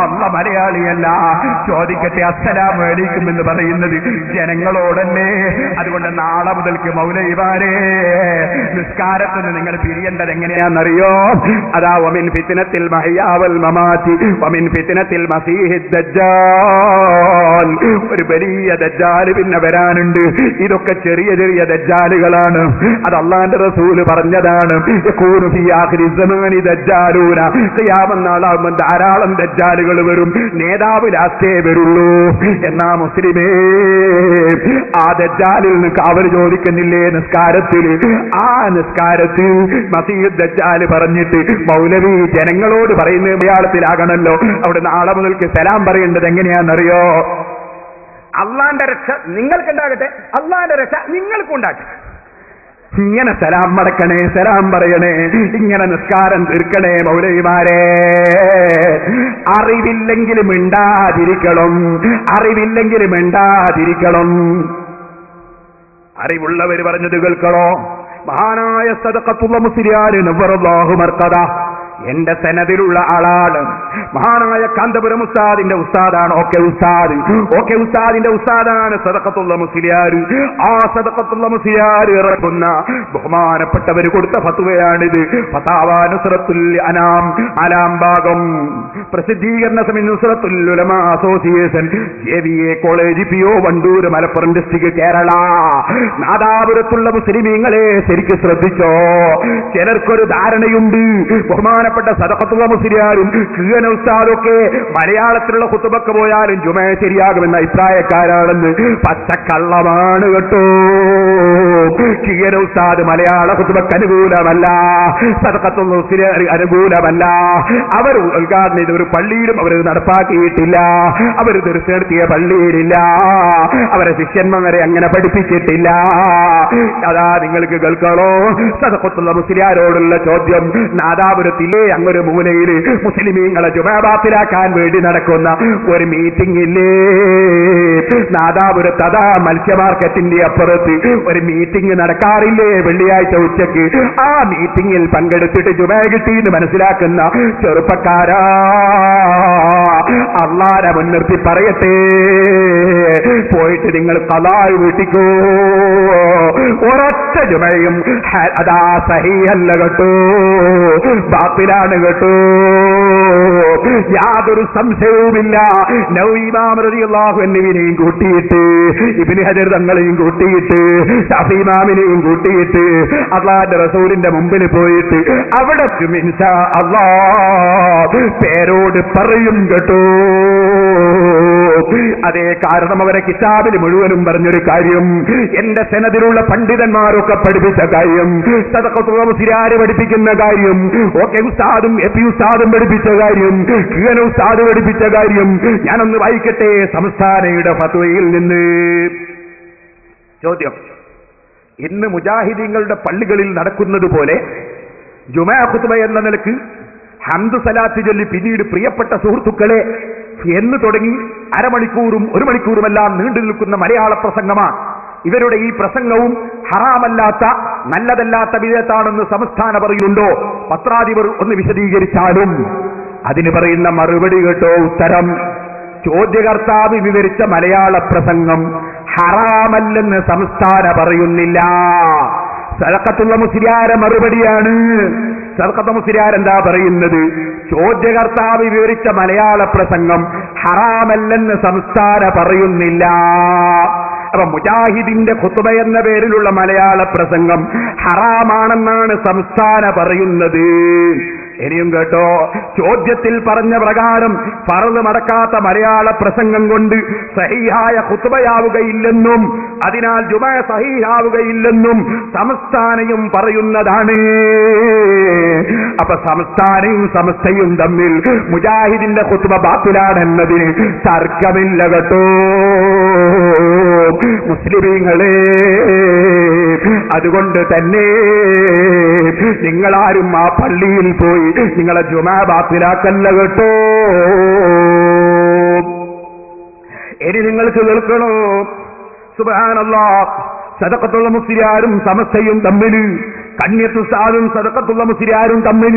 അള്ള മലയാളിയല്ല. ചോദിക്കട്ടെ, അസ്സലാമു അലൈക്കും എന്ന് പറയുന്നത് ജനങ്ങളോടല്ലേ? അതുകൊണ്ട് നാളെ മുതൽക്ക് മൗലവിമാരെ നിസ്കാരത്തിന് നിങ്ങൾ പിരിയേണ്ടത് എങ്ങനെയാണെന്നറിയോ? അതാ വമിൻ ഫിത്നത്തിൽ മഹ്യാ വൽ മമാതി വമിൻ ഫിത്നത്തിൽ മസീഹിദ് ദജ്ജാൽ. ഒരു വലിയ ദജ്ജാൽ പിന്നെ വരാനുണ്ട്. ഇതൊക്കെ ചെറിയ ചെറിയ ദജ്ജാലുകളാണ്. അത് അള്ളാന്റെ റസൂല് പറഞ്ഞതാണ്. യകൂനു ഫീ ആഖിരി സമാനി ദജ്ജാലൂന. ഖിയാമത്ത് നാളാകുമ്പോൾ ധാരാളം ദജ്ജാലുകൾ വരും. നേതാവ് ലാസ്റ്റേ വരുള്ളൂ. എന്നാ മുസ്ലിമേ, ആ ദജ്ജാലിൽ നിന്ന് കാവൽ ചോദിക്കുന്നില്ലേ നിസ്കാരത്തിൽ? ആ നിസ്കാരത്തിൽ മസീഹ് ദജ്ജാൽ പറഞ്ഞിട്ട് മൗലവി ജനങ്ങളോട് പറയുന്ന മലയാളത്തിലാകണല്ലോ. അവിടെ നാളെ മുതൽക്ക് സലാം പറയേണ്ടത് എങ്ങനെയാണെന്നറിയോ? അള്ളാന്റെ രക്ഷ നിങ്ങൾക്കുണ്ടാകട്ടെ, അള്ളാന്റെ രക്ഷ നിങ്ങൾക്കുണ്ടാകട്ടെ. ഇങ്ങനെ സലാം മടക്കണേ, സലാം പറയണേ, ഇങ്ങനെ നിസ്കാരം തീർക്കണേ മൗലവിമാരെ. അറിവില്ലെങ്കിലും മിണ്ടാതിരിക്കണം, അറിവില്ലെങ്കിലും മിണ്ടാതിരിക്കണം. അറിവുള്ളവര് പറഞ്ഞത് കേൾക്കണോ? മഹാനായ സദഖത്തുള്ള മുസ്ലിയാർ നവ്വറല്ലാഹു മർഖദ എന്റെ സനദിലുള്ള ആളാണ്. മഹാനായ കാന്തപുരം ഉസ്താദിന്റെ ഉസ്താദാണ്. ഓക്കെ ഉസ്താദിന്റെ ഉസ്താദാണ് സദഖത്തുള്ള മുസ്ലിയാർ. ആ സദഖത്തുള്ള മുസ്ലിയാർ ഇറക്കുന്ന ബഹുമാനപ്പെട്ടവർ കൊടുത്ത ഫത്വയാണിത്. ഫതാവാ നുസ്റത്തുൽ അനാം ആലാം ഭാഗം പ്രസിദ്ധീകരണ സമിതി Nusrathul Ulama association JVA college PO Wandoor Malappuram district Kerala. നാദാപുരത്തുള്ള മുസ്ലിമീങ്ങളെ ശരിക്കും ശ്രദ്ധിച്ചോ. ചിലർക്കൊരു ധാരണയുണ്ട് ബഹുമാനപ്പെട്ട സദഖത്തുള്ള മുസ്ലിയാരും കീഴന ഉസ്താദൊക്കെ മലയാളത്തിലുള്ള ഖുതുബക്ക് പോയാലും ജുമഅ ശരിയാകുമെന്ന അഭിപ്രായക്കാരാണെന്ന്. പച്ചക്കള്ളമാണ് കേട്ടോ. കീഴന ഉസ്താദ് മലയാള ഖുതുബക്ക് അനുകൂലമല്ല, സദഖത്തുള്ള മുസ്ലിയാർ അനുകൂലമല്ല. അവർ ഉദ്ഘാടനം ചെയ്ത ഒരു പള്ളിയിലും അവർ നടപ്പാക്കിയിട്ടില്ല. അവർ ദർസ് നടത്തിയ പള്ളിയിലില്ല. അവരെ ശിഷ്യന്മാരെ അങ്ങനെ പഠിപ്പിച്ചിട്ടില്ല. അതാ നിങ്ങൾക്ക് കേൾക്കണോ? സദഖത്തുള്ള മുസ്ലിയാരോടുള്ള ചോദ്യം. നാദാപുരത്തിലെ അങ്ങൊരു മൂലയില് മുസ്ലിമീങ്ങളെ ജുമാബാത്തിലാക്കാൻ വേണ്ടി നടക്കുന്ന ഒരു മീറ്റിംഗ് ഇല്ലേ നാദാപുരത്ത്? അതാ മത്സ്യ മാർക്കറ്റിന്റെ അപ്പുറത്ത് ഒരു മീറ്റിംഗ് നടക്കാറില്ലേ വെള്ളിയാഴ്ച ഉച്ചക്ക്? ആ മീറ്റിംഗിൽ പങ്കെടുത്തിട്ട് ജുമാ കിട്ടിയെന്ന് മനസ്സിലാക്കുന്ന ചെറുപ്പക്കാരാ, അള്ളാനെ മുൻനിർത്തി പറയട്ടെ, പോയിട്ട് നിങ്ങൾ ഖളായി വീട്ടിക്കോ. ഒരൊറ്റ ജുമയും അതാ സഹീഹല്ല കേട്ടോ, ബാത്തിലാണ് കേട്ടോ. യാതൊരു സംശയവുമില്ല. ഇമാം റളിയല്ലാഹു അൻഹുവിനെയും കൂട്ടിയിട്ട്, ഇബ്നു ഹജർ തങ്ങളെയും കൂട്ടിയിട്ട്, ശഫീ ഇമാമിനെയും കൂട്ടിയിട്ട് അല്ലാഹുവിന്റെ റസൂലിന്റെ മുമ്പിൽ പോയിട്ട് അവിടെ ഇൻഷാ അല്ലാഹ് പേരോട് പറയും കേട്ടോ. അതേ കാരണം അവരെ കിതാബിൽ മുഴുവനും പറഞ്ഞൊരു കാര്യം, എന്റെ സനദിലുള്ള പണ്ഡിതന്മാരൊക്കെ പഠിപ്പിച്ച കാര്യം, സദഖത്തുൽ മുസ്ലിയാർ പഠിപ്പിക്കുന്ന കാര്യം, ഓക്കെ ഉസ്താദും എപി ഉസ്താദും പഠിപ്പിച്ച കാര്യം, കീഴന ഉസ്താദ് പഠിപ്പിച്ച കാര്യം ഞാനൊന്ന് വായിക്കട്ടെ സംസ്ഥാനയുടെ ഫത്വയിൽ നിന്ന്. ചോദ്യം: ഇന്ന് മുജാഹിദീങ്ങളുടെ പള്ളികളിൽ നടക്കുന്നത് പോലെ ജുമാ ഖുതുബ എന്ന നിലക്ക് ഹംദ് സലാത്ത് ചൊല്ലി പിന്നീട് പ്രിയപ്പെട്ട സുഹൃത്തുക്കളെ എന്ന് തുടങ്ങി അരമണിക്കൂറും ഒരു മണിക്കൂറുമെല്ലാം നീണ്ടു നിൽക്കുന്ന മലയാള പ്രസംഗമാണ്. ഇവരുടെ ഈ പ്രസംഗവും ഹറാമല്ലാത്ത നല്ലതല്ലാത്ത വിധേയത്താണെന്ന് സംസ്ഥാന പറയുന്നുണ്ടോ? പത്രാധിപർ ഒന്ന് വിശദീകരിച്ചാലും. അതിന് പറയുന്ന മറുപടി കേട്ടോ. ഉത്തരം: ചോദ്യകർത്താവ് വിവരിച്ച മലയാള പ്രസംഗം ഹറാമല്ലെന്ന് സംസ്ഥാന പറയുന്നില്ല. സദഖത്തുള്ള മുസ്ലിയാരെ മറുപടിയാണ്. സദഖത്തുൽ മുസ്ലിയാർ എന്താ പറയുന്നത്? ചോദ്യകർത്താവ് വിവരിച്ച മലയാള പ്രസംഗം ഹറാമല്ലെന്ന് സംസ്ഥാന പറയുന്നില്ല. അപ്പൊ മുജാഹിദിന്റെ ഖുതുബ എന്ന പേരിലുള്ള മലയാള പ്രസംഗം ഹറാമാണെന്നാണ് സംസ്ഥാന പറയുന്നത്. ഇനിയും കേട്ടോ, ചോദ്യത്തിൽ പറഞ്ഞ പ്രകാരം ഫർള് മടക്കാത്ത മലയാള പ്രസംഗം കൊണ്ട് സഹീഹായ ഖുതുബയാവുകയില്ലെന്നും അതിനാൽ ജുമഅ സഹീഹാവുകയില്ലെന്നും സംസ്ഥാനയും പറയുന്നതാണ്. അപ്പൊ സംസ്ഥാനയും സമസ്തയും തമ്മിൽ മുജാഹിദിന്റെ ഖുതുബ ബാത്തിലാണെന്നതിന് തർക്കമില്ല കേട്ടോ മുസ്ലിമീങ്ങളെ. അതുകൊണ്ട് തന്നെ നിങ്ങളാരും ആ പള്ളിയിൽ പോയി നിങ്ങളെ ജുമാ ബാത്തിലാക്കല്ല കേട്ടോ. ഇനി നിങ്ങൾക്ക് കേൾക്കണോ? സുബ്ഹാനല്ലാഹ്, സദഖത്തുൽ മുസ്ലിയാരും സമസ്തയും തമ്മിൽ, കണ്യത്തുസ്താദും സദഖത്തുൽ മുസ്ലിയാരും തമ്മിൽ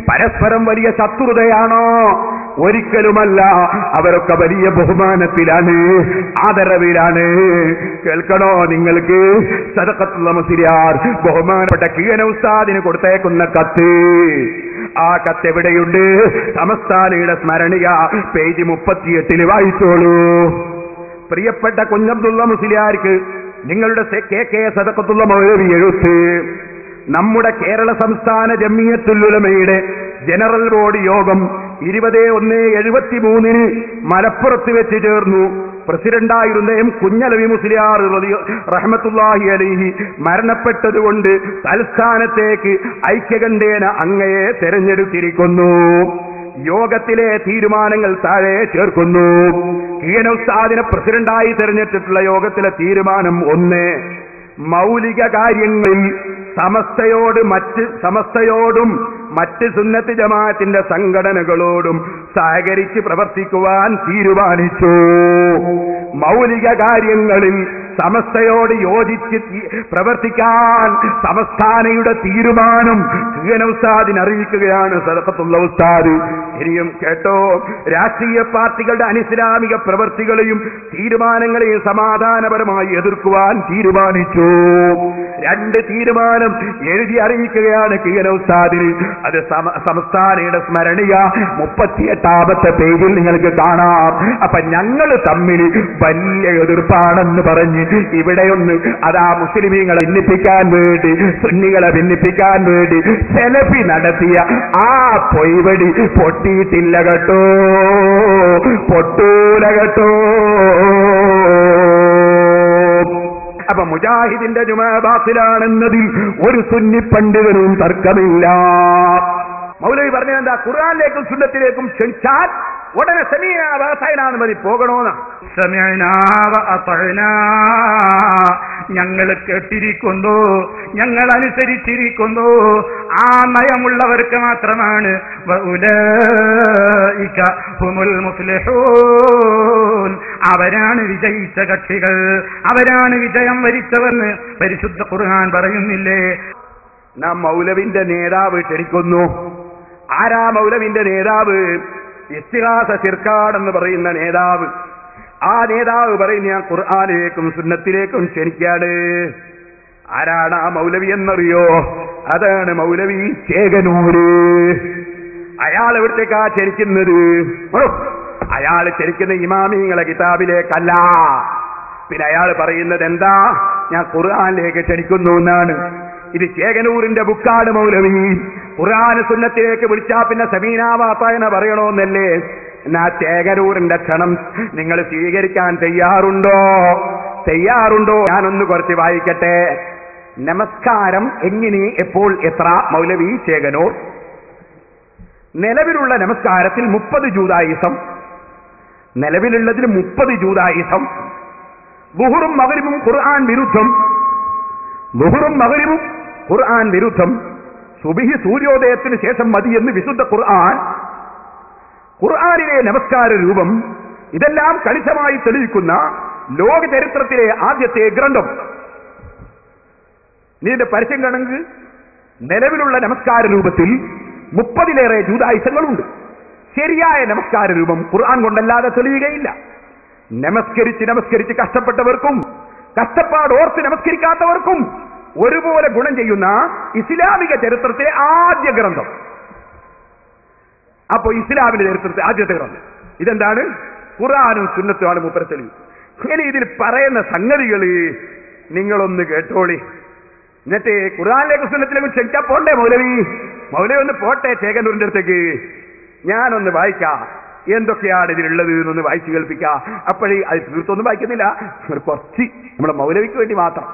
പരസ്പരം വലിയ ശത്രുതയാണോ? ഒരിക്കലുമല്ല. അവരൊക്കെ വലിയ ബഹുമാനത്തിലാണ്, ആദരവിലാണ്. കേൾക്കണോ നിങ്ങൾക്ക്? സദഖത്തുൽ മുസ്ലിയാർ ബഹുമാനപ്പെട്ട കീഴന ഉസ്താദിന് കൊടുത്തേക്കുന്ന കത്ത്, ആ കത്ത് എവിടെയുണ്ട്? സമസ്താനിയുടെ സ്മരണിക പേജ് 38 വായിച്ചോളൂ. പ്രിയപ്പെട്ട കുഞ്ഞബ്ദുള്ള മുസ്ലിയാർക്ക് നിങ്ങളുടെ KK സദഖത്തുൽ മൗലവി എഴുത്ത്. നമ്മുടെ കേരള സംസ്ഥാന ജമിയത്തുൽ ഉലമയുടെ ജനറൽ ബോഡി യോഗം 20/1/73 മലപ്പുറത്ത് വെച്ച് ചേർന്നു. പ്രസിഡന്റായിരുന്ന കുഞ്ഞലവി മുസ്ലിയാർ റഹ്മത്തുള്ളാഹി അലൈഹി മരണപ്പെട്ടതുകൊണ്ട് തൽസ്ഥാനത്തേക്ക് ഐക്യകണ്ഠേന അങ്ങയെ തെരഞ്ഞെടുത്തിരിക്കുന്നു. യോഗത്തിലെ തീരുമാനങ്ങൾ താഴെ ചേർക്കുന്നു. കീഴന ഉസ്താദിനെ പ്രസിഡന്റായി തെരഞ്ഞെടുത്തിട്ടുള്ള യോഗത്തിലെ തീരുമാനം 1, മൗലിക കാര്യങ്ങളിൽ സമസ്തയോടും മറ്റ് സുന്നത്ത് ജമാഅത്തിന്റെ സംഘടനകളോടും സഹകരിച്ച് പ്രവർത്തിക്കുവാൻ തീരുമാനിച്ചു. മൗലിക കാര്യങ്ങളിൽ സമസ്തയോട് യോജിച്ച് പ്രവർത്തിക്കാൻ സമസ്താനയുടെ തീരുമാനം കീഴന ഉസ്താദിനെ അറിയിക്കുകയാണ് സദഖത്തുൽ ഉസ്താദ്. ഇനിയും കേട്ടോ, രാഷ്ട്രീയ പാർട്ടികളുടെ അനിസ്ലാമിക പ്രവർത്തികളെയും തീരുമാനങ്ങളെയും സമാധാനപരമായി എതിർക്കുവാൻ തീരുമാനിച്ചു. 2 തീരുമാനം എഴുതി അറിയിക്കുകയാണ് കീഴന ഉസ്താദിന്. അത് സംസ്ഥാനയുടെ സ്മരണിക 38ാമത്തെ പേജിൽ നിങ്ങൾക്ക് കാണാം. അപ്പൊ ഞങ്ങൾ തമ്മിൽ വലിയ എതിർപ്പാണെന്ന് പറഞ്ഞ് ഇവിടെയൊന്ന് അതാ മുസ്ലിമീങ്ങളെ ഭിന്നിപ്പിക്കാൻ വേണ്ടി, സുന്നികളെ ഭിന്നിപ്പിക്കാൻ വേണ്ടി സെലഫി നടത്തിയ ആ പൊയ്വടി പൊട്ടിയിട്ടില്ല കേട്ടോ, പൊട്ടൂല കേട്ടോ. അപ്പൊ മുജാഹിദിന്റെ ജുമാ ബാത്തിലാണെന്നതിൽ ഒരു സുന്നി പണ്ഡിതനും തർക്കമില്ല. മൗലവി പറഞ്ഞതെന്താ? ഖുർആനിലേക്കും സുന്നത്തിലേക്കും ക്ഷണിച്ചാൽ ഉടനെ സമീഅ വ അതഅനാ മതി പോകണോന്ന്. സമീഅനാ വ അതഅനാ, ഞങ്ങൾ കേട്ടിരിക്കുന്നു, ഞങ്ങൾ അനുസരിച്ചിരിക്കുന്നു. ആ നയമുള്ളവർക്ക് മാത്രമാണ് വഉലൈക ഹുമുൽ മുഫ്ലിഹൂൻ, അവരാണ് വിജയിച്ച കക്ഷികൾ, അവരാണ് വിജയം വരിച്ചവരെന്ന് പരിശുദ്ധ ഖുർആൻ പറയുന്നില്ലേ? നാം മൗലവിന്റെ നേതാവ് ക്ഷണിക്കുന്നു. ആരാ മൗലവിന്റെ നേതാവ്? ഇസ്തിഹാസ ശിർക്കാട് എന്ന് പറയുന്ന നേതാവ്. ആ നേതാവ് പറയും ഞാൻ ഖുർആനിലേക്കും സുന്നത്തിലേക്കും ക്ഷണിക്കാണ്. ആരാണ് ആ മൗലവി എന്നറിയോ? അതാണ് മൗലവി ചേകനൂര്. അയാൾ എവിടത്തേക്കാ ക്ഷണിക്കുന്നത്? അയാൾ ക്ഷണിക്കുന്ന ഇമാമിങ്ങളെ കിതാബിലേക്കല്ല. പിന്നെ അയാൾ പറയുന്നത് എന്താ? ഞാൻ ഖുർആനിലേക്ക് ക്ഷണിക്കുന്നു എന്നാണ്. ഇത് ചേകനൂരിന്റെ ബുക്കാട് മൗലവി. ഖുർആൻ സുന്നത്തിലേക്ക് വിളിച്ചാ പിന്നെ സമീഅ വ അതഅനാ പറയണോന്നല്ലേ? എന്നാ ചേകനൂരിന്റെ ക്ഷണം നിങ്ങൾ സ്വീകരിക്കാൻ തയ്യാറുണ്ടോ? ഞാനൊന്ന് കുറച്ച് വായിക്കട്ടെ. നമസ്കാരം എങ്ങനെ, എപ്പോൾ, എത്ര? മൗലവി ചേകനൂർ. നിലവിലുള്ള നമസ്കാരത്തിൽ 30 ജൂദായിസം, നിലവിലുള്ളതിൽ 30 ജൂദായിസം. ളുഹറും മഗ്രിബും ഖുർആൻ വിരുദ്ധം, ളുഹറും മഗ്രിബും ഖുർആൻ വിരുദ്ധം. സുബ്ഹി സൂര്യോദയത്തിന് ശേഷം മതിയെന്ന് വിശുദ്ധ ഖുർആൻ. ഖുർആനിലെ നമസ്കാര രൂപം ഇതെല്ലാം കണിശമായി തെളിയിക്കുന്ന ലോക ചരിത്രത്തിലെ ആദ്യത്തെ ഗ്രന്ഥം. നീന്റെ പരസ്യം കണക്ക് നിലവിലുള്ള നമസ്കാര രൂപത്തിൽ 30ലേറെ ജൂദായുസങ്ങളുണ്ട്. ശരിയായ നമസ്കാര രൂപം ഖുർആൻ കൊണ്ടല്ലാതെ തെളിയുകയില്ല. നമസ്കരിച്ച് കഷ്ടപ്പെട്ടവർക്കും കഷ്ടപ്പാട് ഓർത്ത് നമസ്കരിക്കാത്തവർക്കും ഒരുപോലെ ഗുണം ചെയ്യുന്ന ഇസ്ലാമിക ചരിത്രത്തിലെ ആദ്യ ഗ്രന്ഥം. അപ്പോ ഇസ്ലാമിന്റെ ചരിത്രത്തിലെ ആദ്യത്തെ ഗ്രന്ഥം ഇതെന്താണ്? ഖുർആനും സുന്നത്തുമാണ് മൂപ്പരെ തെളിവ്. ഇനി ഇതിൽ പറയുന്ന സംഗതികൾ നിങ്ങളൊന്ന് കേട്ടോളി. എന്നിട്ട് ഖുർആനിലേക്ക് സുന്നത്തിലേക്ക് ക്ഷണിച്ചാ പോണ്ടേ മൗലവി? മൗലവി ഒന്ന് പോട്ടെ ചേകനൂരിന്റെ അടുത്തേക്ക്. ഞാനൊന്ന് വായിക്കാം എന്തൊക്കെയാണ് ഇതിലുള്ളത് എന്നൊന്ന് വായിച്ചു കേൾപ്പിക്കാം. അപ്പോഴേ അത് തീർത്തൊന്നും വായിക്കുന്നില്ല, കുറച്ച് നമ്മുടെ മൗലവിക്ക് വേണ്ടി മാത്രം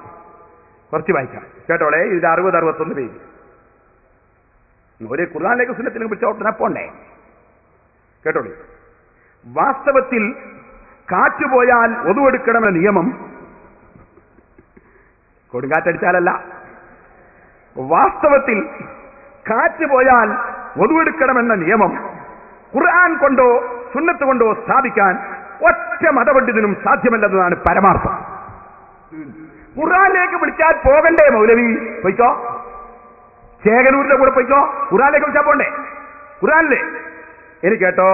കുറച്ച് വായിക്കാം. കേട്ടോളെ, ഇത് 60-61 പേജ്. ഒരു ഖുർആനിലേക്ക് സുന്നത്തിലേക്ക് പിടിച്ചോട്ടനെ പോണ്ടേ? കേട്ടോളി. വാസ്തവത്തിൽ കാറ്റുപോയാൽ ഒതുവെടുക്കണമെന്ന നിയമം, കൊടുങ്കാറ്റടിച്ചാലല്ല, വാസ്തവത്തിൽ കാറ്റ് പോയാൽ ഒതുവെടുക്കണമെന്ന നിയമം ഖുർആൻ കൊണ്ടോ സുന്നത്ത് കൊണ്ടോ സ്ഥാപിക്കാൻ ഒറ്റ മതപണ്ഡിതനും സാധ്യമല്ലെന്നതാണ് പരമാർത്ഥം. ഖുർആനിലേക്ക് വിളിച്ചാൽ പോകണ്ടേ മൗലവി? പോയിക്കോ, ചേകനൂരിന്റെ കൂടെ പോയിക്കോ. ഖുർആനിലേക്ക് വിളിച്ചാൽ പോണ്ടേ? ഖുർആനിലെ എനിക്ക് കേട്ടോ,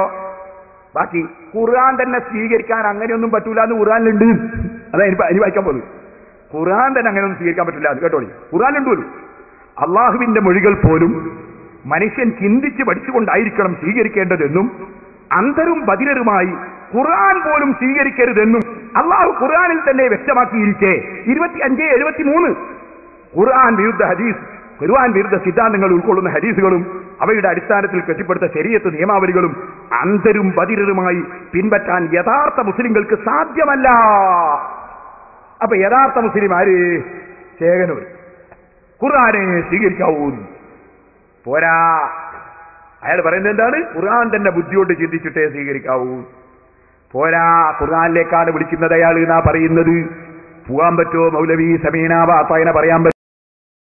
ബാക്കി ഖുർആൻ തന്നെ സ്വീകരിക്കാൻ അങ്ങനെയൊന്നും പറ്റൂല എന്ന് ഖുർആനിലുണ്ട്. അതാ ഇനി വായിക്കാൻ പോകുന്നത്. ഖുർആൻ തന്നെ അങ്ങനെയൊന്നും സ്വീകരിക്കാൻ പറ്റില്ല എന്ന് കേട്ടോളി. ഖുർആനിലുണ്ട് പോലും അള്ളാഹുവിന്റെ മൊഴികൾ പോലും മനുഷ്യൻ ചിന്തിച്ച് പഠിച്ചുകൊണ്ടായിരിക്കണം സ്വീകരിക്കേണ്ടതെന്നും അന്ധരും ബധിരരുമായി ഖുർആൻ പോലും സ്വീകരിക്കരുതെന്നും അള്ളാഹു ഖുർആനിൽ തന്നെ വ്യക്തമാക്കിയിരിക്കെ 25:73 ഖുർആൻ വിരുദ്ധ ഹദീസ്, ഖുർആൻ വിരുദ്ധ സിദ്ധാന്തങ്ങൾ ഉൾക്കൊള്ളുന്ന ഹദീസുകളും അവയുടെ അടിസ്ഥാനത്തിൽ കെട്ടിപ്പടുത്ത ശരീഅത്ത് നിയമാവലികളും അന്ധരും ബധിരരുമായി പിൻപറ്റാൻ യഥാർത്ഥ മുസ്ലിങ്ങൾക്ക് സാധ്യമല്ല. അപ്പൊ യഥാർത്ഥ മുസ്ലിം ആര്? ചേകനൂർ. ഖുർആനെ സ്വീകരിക്കാവൂ പോരാ. അയാൾ പറയുന്നത് എന്താണ്? ഖുർആൻ തന്നെ ബുദ്ധിയോട്ട് ചിന്തിച്ചിട്ടേ സ്വീകരിക്കാവൂ. പോരാ, ഖുർആനിലേക്കാണ് വിളിക്കുന്നത് അയാൾ എന്നാ പറയുന്നത്. പോകാൻ പറ്റുമോ? മൗലവി സമീന വാസായന പറയാൻ പറ്റും.